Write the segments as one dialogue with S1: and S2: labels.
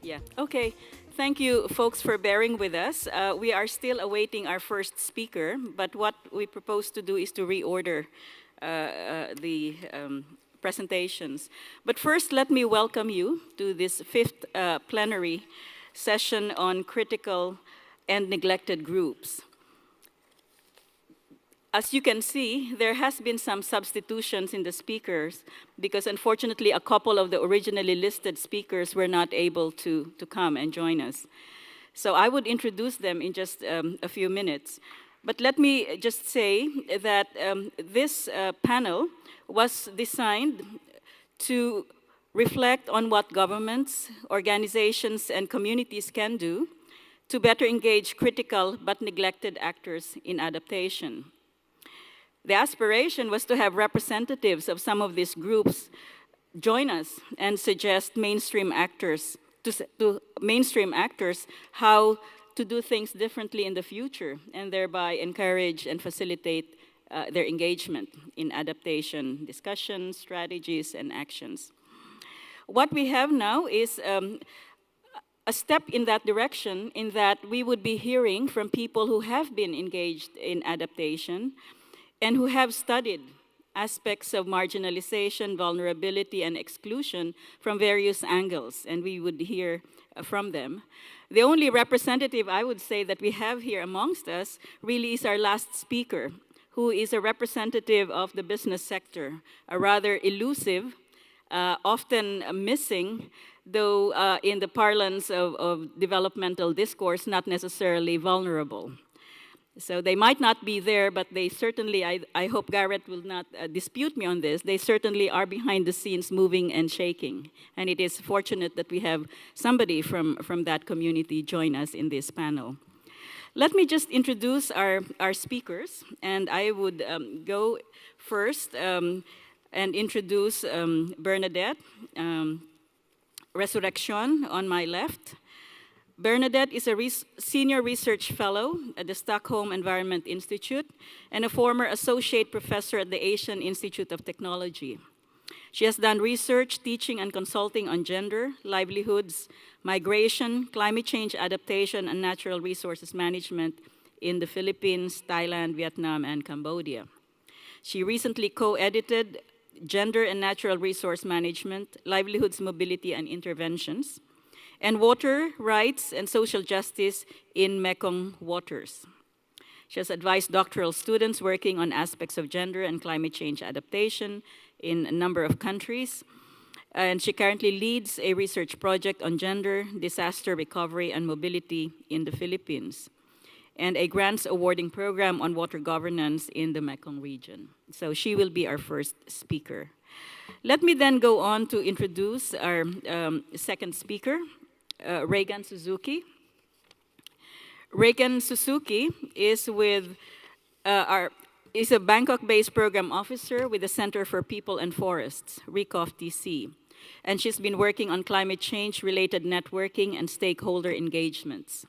S1: Yeah. Okay. Thank you, folks, for bearing with us. We are still awaiting our first speaker, but what we propose to do is to reorder the presentations. But first, let me welcome you to this fifth plenary session on critical and neglected groups. As you can see, there has been some substitutions in the speakers because unfortunately a couple of the originally listed speakers were not able to come and join us. So I would introduce them in just a few minutes. But let me just say that this panel was designed to reflect on what governments, organizations, and communities can do to better engage critical but neglected actors in adaptation. The aspiration was to have representatives of some of these groups join us and suggest mainstream actors to mainstream actors how to do things differently in the future and thereby encourage and facilitate their engagement in adaptation discussions, strategies, and actions. What we have now is a step in that direction in that we would be hearing from people who have been engaged in adaptation and who have studied aspects of marginalization, vulnerability, and exclusion from various angles, and we would hear from them. The only representative I would say that we have here amongst us really is our last speaker, who is a representative of the business sector, a rather elusive, often missing, though in the parlance of developmental discourse, not necessarily vulnerable. So they might not be there, but they certainly, I hope Garrett will not dispute me on this, they certainly are behind the scenes moving and shaking. And it is fortunate that we have somebody from that community join us in this panel. Let me just introduce our speakers, and I would go first and introduce Bernadette Resurrection on my left. Bernadette is a senior research fellow at the Stockholm Environment Institute and a former associate professor at the Asian Institute of Technology. She has done research, teaching, and consulting on gender, livelihoods, migration, climate change adaptation, and natural resources management in the Philippines, Thailand, Vietnam, and Cambodia. She recently co-edited Gender and Natural Resource Management, Livelihoods, Mobility, and Interventions, and Water Rights and Social Justice in Mekong Waters. She has advised doctoral students working on aspects of gender and climate change adaptation in a number of countries. And she currently leads a research project on gender, disaster recovery, and mobility in the Philippines, and a grants awarding program on water governance in the Mekong region. So she will be our first speaker. Let me then go on to introduce our second speaker, Reagan Suzuki. Reagan Suzuki is is a Bangkok-based program officer with the Center for People and Forests, RECOF TC. And she's been working on climate change-related networking and stakeholder engagements.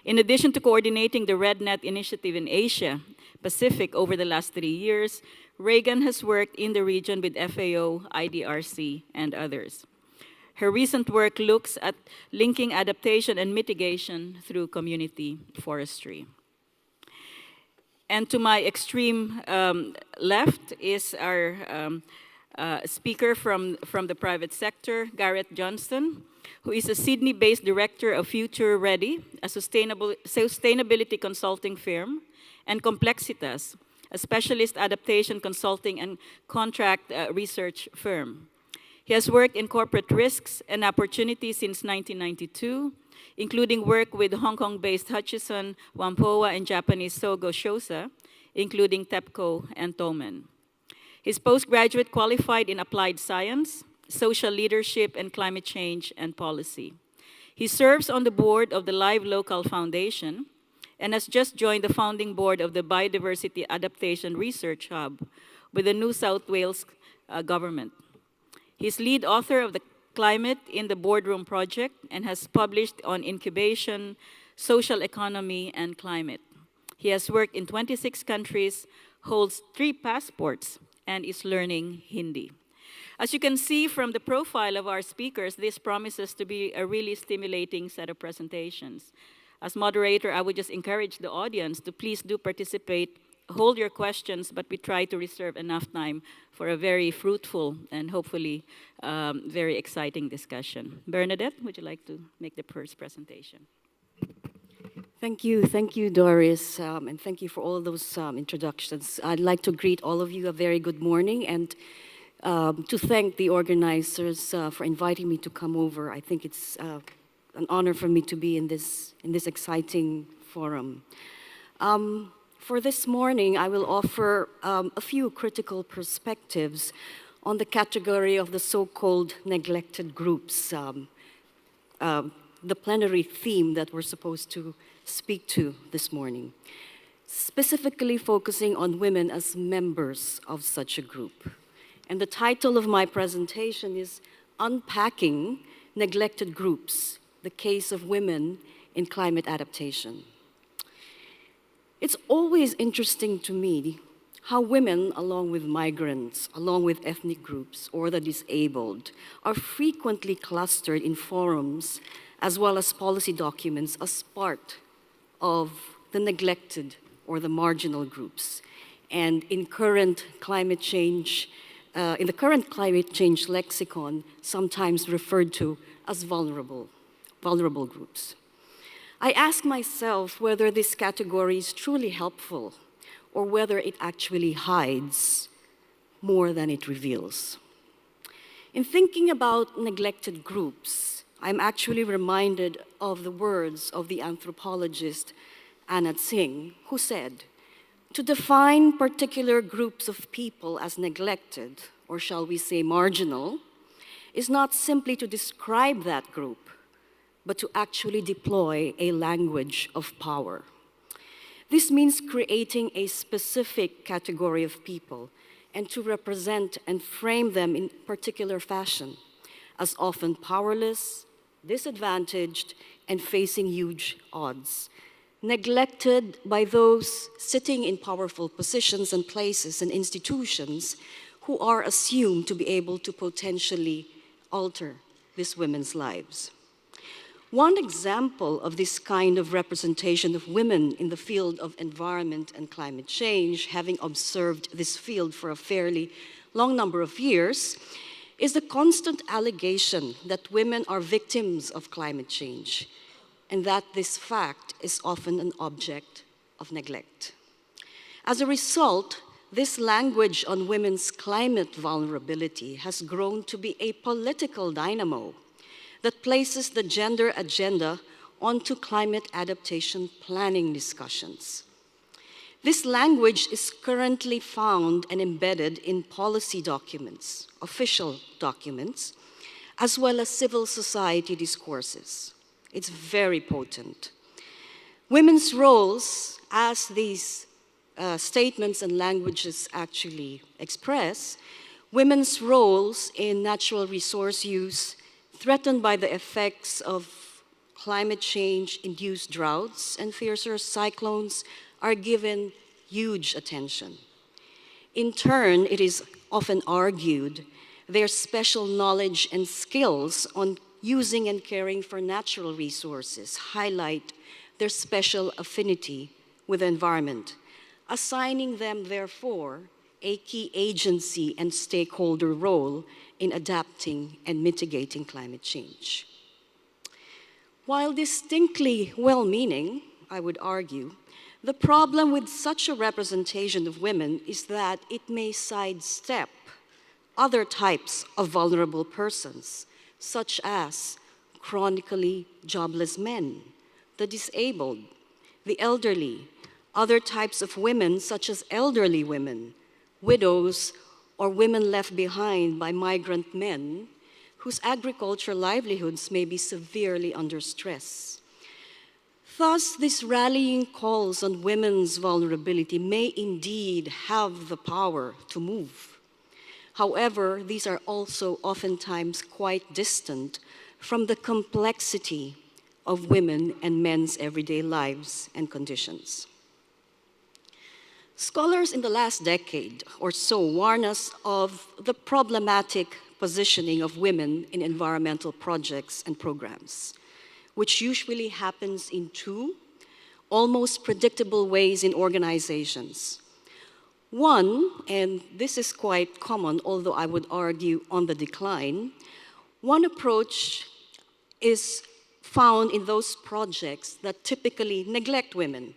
S1: In addition to coordinating the RedNet initiative in Asia Pacific over the last 3 years, Reagan has worked in the region with FAO, IDRC, and others. Her recent work looks at linking adaptation and mitigation through community forestry. And to my extreme left is our speaker from the private sector, Garrett Johnston, who is a Sydney-based director of Future Ready, a sustainability consulting firm, and Complexitas, a specialist adaptation consulting and contract research firm. He has worked in corporate risks and opportunities since 1992, including work with Hong Kong-based Hutchison, Whampoa, and Japanese Sogo Shosa, including TEPCO and Tomen. He's postgraduate qualified in applied science, social leadership, and climate change and policy. He serves on the board of the Live Local Foundation and has just joined the founding board of the Biodiversity Adaptation Research Hub with the New South Wales government. He's lead author of the Climate in the Boardroom Project and has published on incubation, social economy, and climate. He has worked in 26 countries, holds 3 passports, and is learning Hindi. As you can see from the profile of our speakers, this promises to be a really stimulating set of presentations. As moderator, I would just encourage the audience to please do participate, hold your questions, but we try to reserve enough time for a very fruitful and hopefully very exciting discussion. Bernadette, would you like to make the first presentation?
S2: Thank you, Doris, and thank you for all those introductions. I'd like to greet all of you a very good morning and to thank the organizers for inviting me to come over. I think it's an honor for me to be in this exciting forum. For this morning, I will offer a few critical perspectives on the category of the so-called neglected groups, the plenary theme that we're supposed to speak to this morning, specifically focusing on women as members of such a group. And the title of my presentation is Unpacking Neglected Groups, the Case of Women in Climate Adaptation. It's always interesting to me how women, along with migrants, along with ethnic groups, or the disabled, are frequently clustered in forums as well as policy documents as part of the neglected or the marginal groups. And in the current climate change lexicon, sometimes referred to as vulnerable groups. I ask myself whether this category is truly helpful or whether it actually hides more than it reveals. In thinking about neglected groups, I'm actually reminded of the words of the anthropologist Anat Singh, who said, "To define particular groups of people as neglected, or shall we say marginal, is not simply to describe that group, but to actually deploy a language of power. This means creating a specific category of people and to represent and frame them in particular fashion, as often powerless, disadvantaged, and facing huge odds, neglected by those sitting in powerful positions and places and institutions who are assumed to be able to potentially alter these women's lives." One example of this kind of representation of women in the field of environment and climate change, having observed this field for a fairly long number of years, is the constant allegation that women are victims of climate change, and that this fact is often an object of neglect. As a result, this language on women's climate vulnerability has grown to be a political dynamo that places the gender agenda onto climate adaptation planning discussions. This language is currently found and embedded in policy documents, official documents, as well as civil society discourses. It's very potent. Women's roles, as these statements and languages actually express, women's roles in natural resource use threatened by the effects of climate change-induced droughts and fiercer cyclones are given huge attention. In turn, it is often argued their special knowledge and skills on using and caring for natural resources highlight their special affinity with the environment, assigning them, therefore, a key agency and stakeholder role in adapting and mitigating climate change. While distinctly well-meaning, I would argue, the problem with such a representation of women is that it may sidestep other types of vulnerable persons, such as chronically jobless men, the disabled, the elderly, other types of women such as elderly women, widows, or women left behind by migrant men whose agricultural livelihoods may be severely under stress. Thus, these rallying calls on women's vulnerability may indeed have the power to move. However, these are also oftentimes quite distant from the complexity of women and men's everyday lives and conditions. Scholars in the last decade or so warn us of the problematic positioning of women in environmental projects and programs, which usually happens in two almost predictable ways in organizations. One, and this is quite common, although I would argue on the decline, one approach is found in those projects that typically neglect women,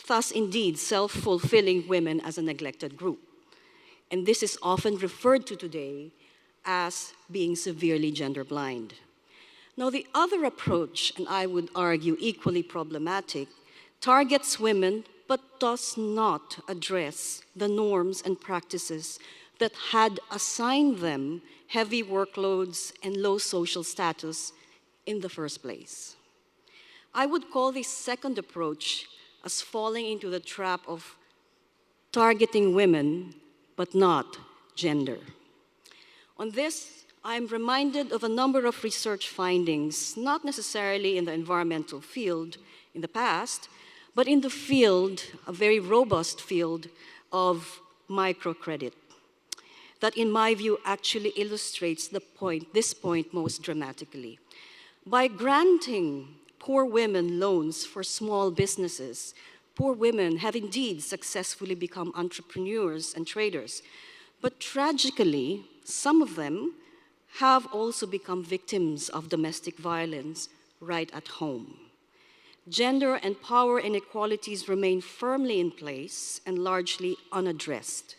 S2: thus indeed self-fulfilling women as a neglected group. And this is often referred to today as being severely gender blind. Now the other approach, and I would argue equally problematic, targets women but does not address the norms and practices that had assigned them heavy workloads and low social status in the first place. I would call this second approach as falling into the trap of targeting women but not gender. On this, I'm reminded of a number of research findings, not necessarily in the environmental field in the past, but in the field, a very robust field of microcredit, that in my view actually illustrates this point most dramatically. By granting poor women loans for small businesses, poor women have indeed successfully become entrepreneurs and traders, but tragically, some of them have also become victims of domestic violence right at home. Gender and power inequalities remain firmly in place and largely unaddressed,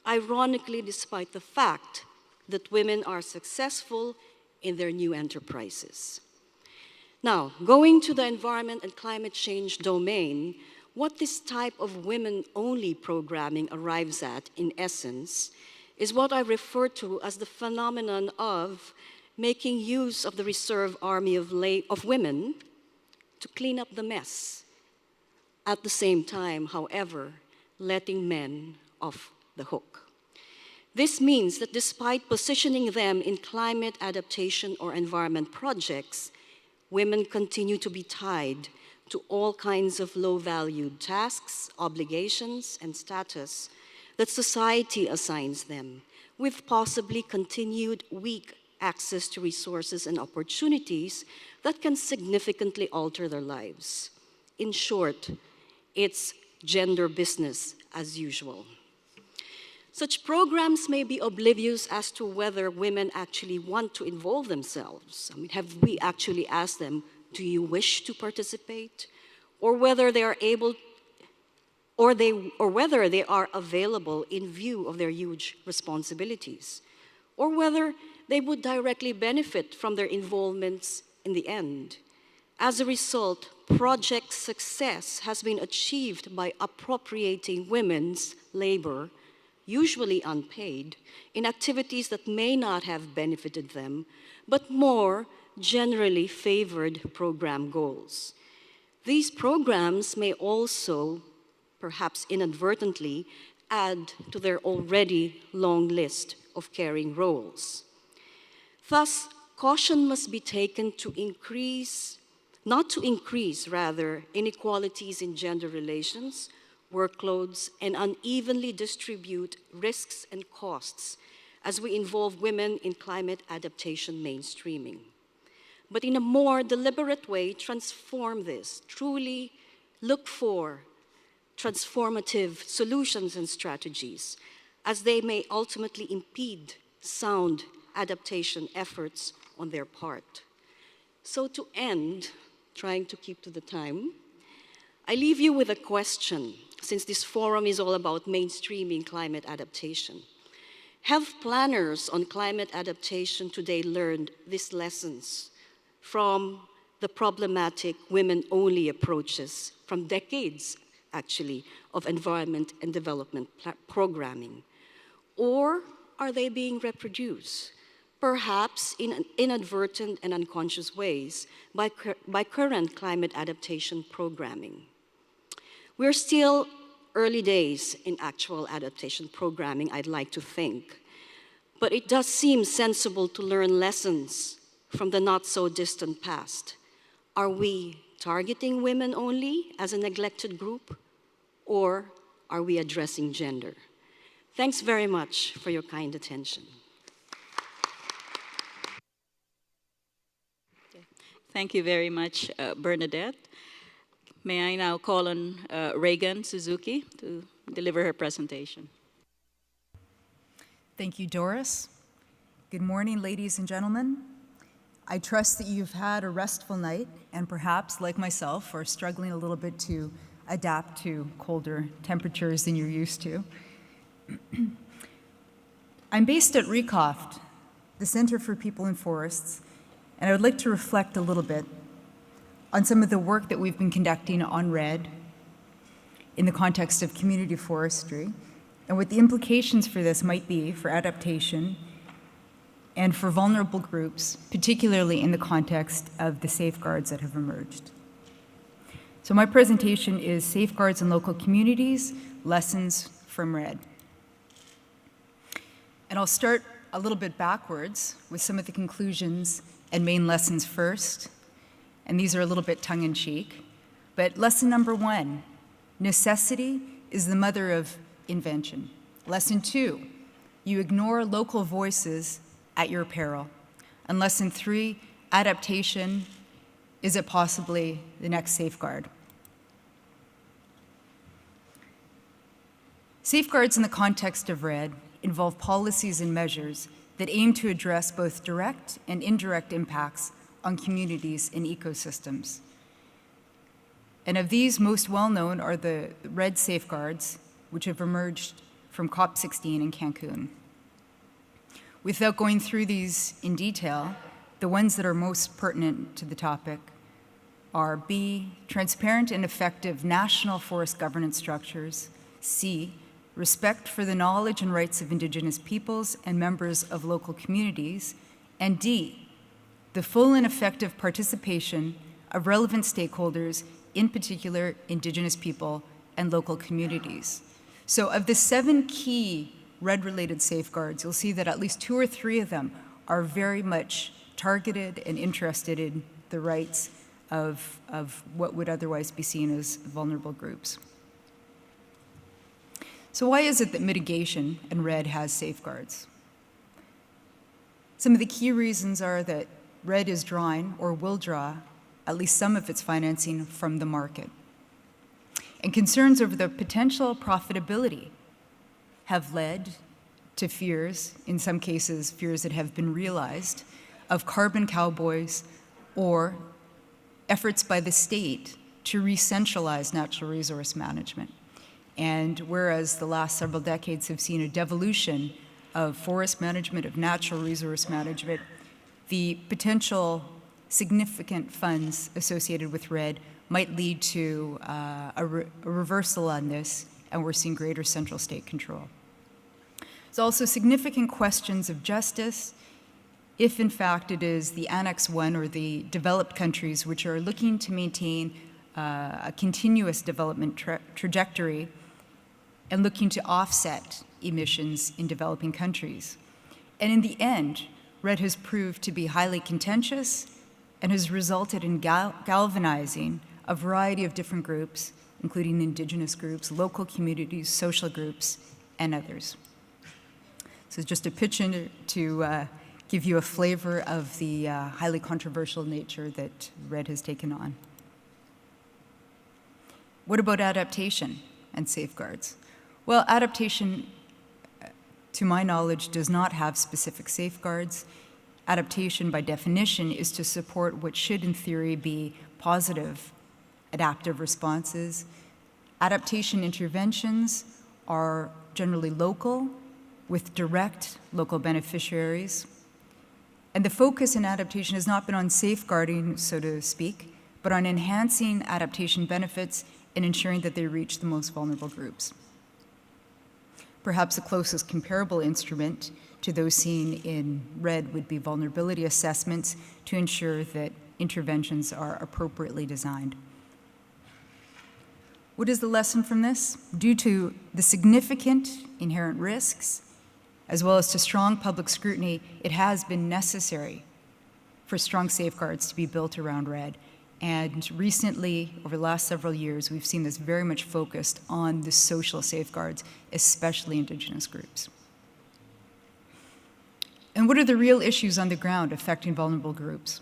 S2: ironically despite the fact that women are successful in their new enterprises. Now, going to the environment and climate change domain, what this type of women-only programming arrives at, in essence, is what I refer to as the phenomenon of making use of the reserve army of women to clean up the mess. At the same time, however, letting men off the hook. This means that despite positioning them in climate adaptation or environment projects, women continue to be tied to all kinds of low-valued tasks, obligations, and status that society assigns them, with possibly continued weak access to resources and opportunities that can significantly alter their lives. In short, it's gender business as usual. Such programs may be oblivious as to whether women actually want to involve themselves. I mean, have we actually asked them, do you wish to participate? Or whether they are able, or whether they are available in view of their huge responsibilities, or whether they would directly benefit from their involvements in the end. As a result, project success has been achieved by appropriating women's labor, usually unpaid, in activities that may not have benefited them, but more generally favored program goals. These programs may also, perhaps inadvertently, add to their already long list of caring roles. Thus, caution must be taken to not to increase, rather, inequalities in gender relations, workloads, and unevenly distribute risks and costs as we involve women in climate adaptation mainstreaming. But in a more deliberate way, transform this, truly look for transformative solutions and strategies, as they may ultimately impede sound adaptation efforts on their part. So to end, trying to keep to the time, I leave you with a question, since this forum is all about mainstreaming climate adaptation. Have planners on climate adaptation today learned these lessons from the problematic women-only approaches from decades, actually, of environment and development programming? Or are they being reproduced, perhaps in inadvertent and unconscious ways, by current climate adaptation programming? We're still early days in actual adaptation programming, I'd like to think, but it does seem sensible to learn lessons from the not-so-distant past. Are we targeting women only as a neglected group, or are we addressing gender? Thanks very much for your kind attention.
S1: Thank you very much, Bernadette. May I now call on Reagan Suzuki to deliver her presentation.
S3: Thank you, Doris. Good morning, ladies and gentlemen. I trust that you've had a restful night and perhaps, like myself, are struggling a little bit to adapt to colder temperatures than you're used to. I'm based at RECOFT, the Center for People and Forests, and I would like to reflect a little bit on some of the work that we've been conducting on REDD in the context of community forestry, and what the implications for this might be for adaptation and for vulnerable groups, particularly in the context of the safeguards that have emerged. So my presentation is Safeguards in Local Communities, Lessons from REDD. And I'll start a little bit backwards with some of the conclusions and main lessons first, and these are a little bit tongue-in-cheek. But lesson number 1, necessity is the mother of invention. Lesson 2, you ignore local voices at your peril. And lesson 3, adaptation, is it possibly the next safeguard? Safeguards in the context of REDD involve policies and measures that aim to address both direct and indirect impacts on communities and ecosystems. And of these, most well-known are the REDD safeguards, which have emerged from COP16 in Cancun. Without going through these in detail, the ones that are most pertinent to the topic are B, transparent and effective national forest governance structures, C, respect for the knowledge and rights of Indigenous peoples and members of local communities, and D, the full and effective participation of relevant stakeholders, in particular Indigenous people and local communities. So of the 7 key REDD-related safeguards, you'll see that at least 2 or 3 of them are very much targeted and interested in the rights of what would otherwise be seen as vulnerable groups. So why is it that mitigation and REDD has safeguards? Some of the key reasons are that REDD is drawing, or will draw, at least some of its financing from the market. And concerns over the potential profitability have led to fears, in some cases fears that have been realized, of carbon cowboys or efforts by the state to re-centralize natural resource management. And whereas the last several decades have seen a devolution of forest management, of natural resource management, the potential significant funds associated with REDD might lead to a reversal on this, and we're seeing greater central state control. There's also significant questions of justice if, in fact, it is the Annex 1 or the developed countries which are looking to maintain a continuous development trajectory and looking to offset emissions in developing countries. And in the end, REDD has proved to be highly contentious and has resulted in galvanizing a variety of different groups, including Indigenous groups, local communities, social groups, and others. So just a pitch in to give you a flavor of the highly controversial nature that REDD has taken on. What about adaptation and safeguards? Well, adaptation, to my knowledge, does not have specific safeguards. Adaptation, by definition, is to support what should, in theory, be positive adaptive responses. Adaptation interventions are generally local, with direct local beneficiaries. And the focus in adaptation has not been on safeguarding, so to speak, but on enhancing adaptation benefits and ensuring that they reach the most vulnerable groups. Perhaps the closest comparable instrument to those seen in REDD would be vulnerability assessments to ensure that interventions are appropriately designed. What is the lesson from this? Due to the significant inherent risks, as well as to strong public scrutiny, it has been necessary for strong safeguards to be built around REDD. And recently, over the last several years, we've seen this very much focused on the social safeguards, especially Indigenous groups. And what are the real issues on the ground affecting vulnerable groups?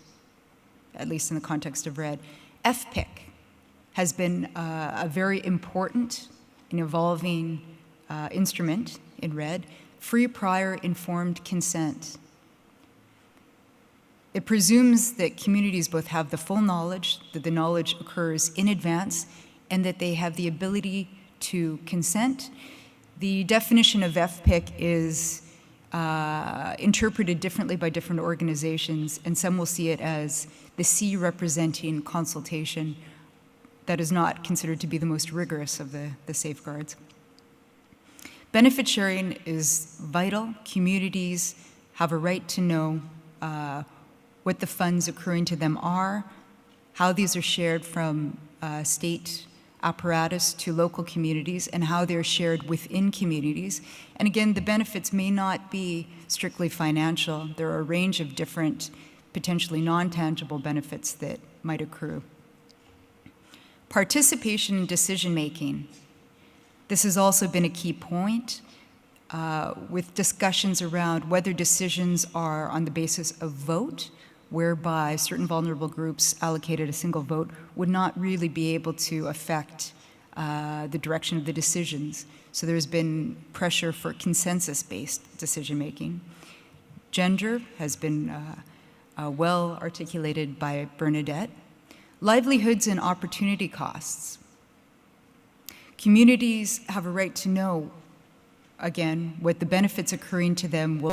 S3: at least in the context of RED. FPIC has been a very important and evolving instrument in RED, free, prior, informed consent. It presumes that communities both have the full knowledge, that the knowledge occurs in advance, and that they have the ability to consent. The definition of FPIC is interpreted differently by different organizations, and some will see it as the C representing consultation. That is not considered to be the most rigorous of the safeguards. Benefit sharing is vital. Communities have a right to know what the funds accruing to them are, how these are shared from state apparatus to local communities, and how they're shared within communities. And again, the benefits may not be strictly financial. There are a range of different, potentially non-tangible benefits that might accrue. Participation in decision-making. This has also been a key point with discussions around whether decisions are on the basis of vote, whereby certain vulnerable groups allocated a single vote would not really be able to affect the direction of the decisions. So there's been pressure for consensus-based decision-making. Gender has been well articulated by Bernadette. Livelihoods and opportunity costs. Communities have a right to know, again, what the benefits accruing to them will